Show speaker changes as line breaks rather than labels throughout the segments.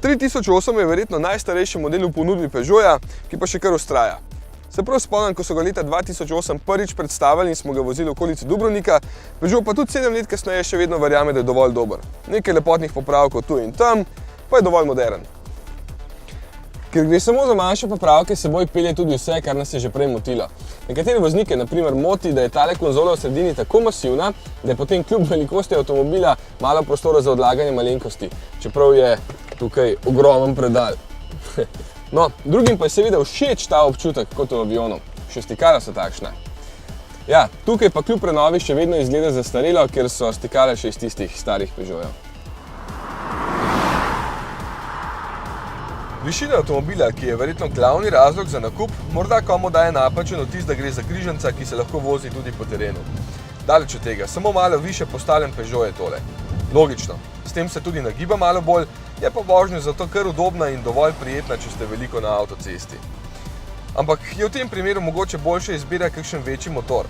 3008 je verjetno najstarejši model v ponudbi Peugeota, ki pa še kar vztraja. Se prav spomnim, ko so ga leta 2008 prvič predstavili in smo ga vozili v okolici Dubrovnika, Peugeot pa tudi 7 let kasneje še vedno verjame, da je dovolj dober. Nekaj lepotnih popravkov tu in tam, pa je dovolj moderen. Ker gre samo za manjše popravke, seboj pelje tudi vse, kar nas je že prej motilo. Nekatere voznike na primer moti, da je tale konzola v sredini tako masivna, da je potem kljub velikosti avtomobila malo prostora za odlaganje malenkosti, čeprav je tukaj ogromen predal. No, drugim pa je seveda všeč ta občutek kot v avionu. Še stikala so takšna. Ja, tukaj pa kljub prenovi še vedno izgleda zastarelo, ker so stikala še iz tistih starih Peugeotov. Višina avtomobila, ki je verjetno glavni razlog za nakup, morda komu daje napačen vtis, da gre za križanca, ki se lahko vozi tudi po terenu. Daleč od tega, samo malo više postavljen Peugeot je tole. Logično, s tem se tudi nagiba malo bolj, je pa vožnja zato kar udobna in dovolj prijetna, če ste veliko na avtocesti. Ampak je v tem primeru mogoče boljše izbira kakšen večji motor.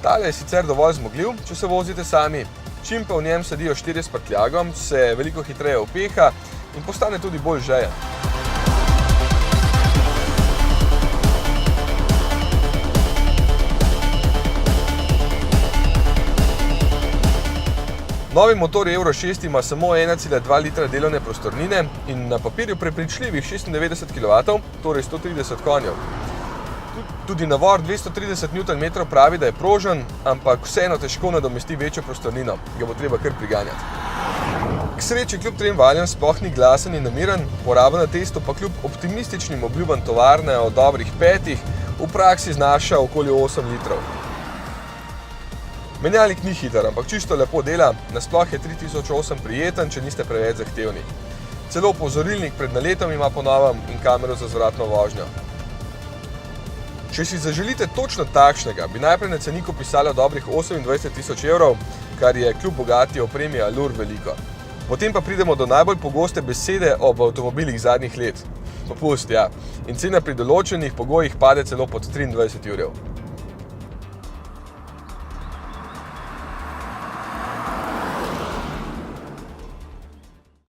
Tale je sicer dovolj zmogljiv, če se vozite sami, čim pa v njem sedijo 4 s prtljagom, se veliko hitreje upeha in postane tudi bolj žejen. Novi motor Euro 6 ima samo 1,2 litra delovne prostornine in na papirju prepričljivih 96 kW, torej 130 konjev. Tudi navor 230 Nm pravi, da je prožen, ampak vseeno težko nadomesti večjo prostornino, ga bo treba kar priganjati. K sreči kljub trem valjem sploh ni glasen in namiren, poraba na testu pa kljub optimističnim obljubam tovarne o dobrih 5 v praksi znaša okoli 8 litrov. Menjalnik ni hiter, ampak čisto lepo dela, nasploh je 3008 prijeten, če niste preveč zahtevni. Celo opozorilnik pred naletom ima po novem in kamero za zvratno vožnjo. Če si zaželite točno takšnega, bi najprej na ceniku pisalo dobrih 28 000 evrov, kar je kljub bogati opremi Allure veliko. Potem pa pridemo do najbolj pogoste besede ob avtomobilih zadnjih let. Popust, ja. In cena pri določenih pogojih pade celo pod 23 evrov.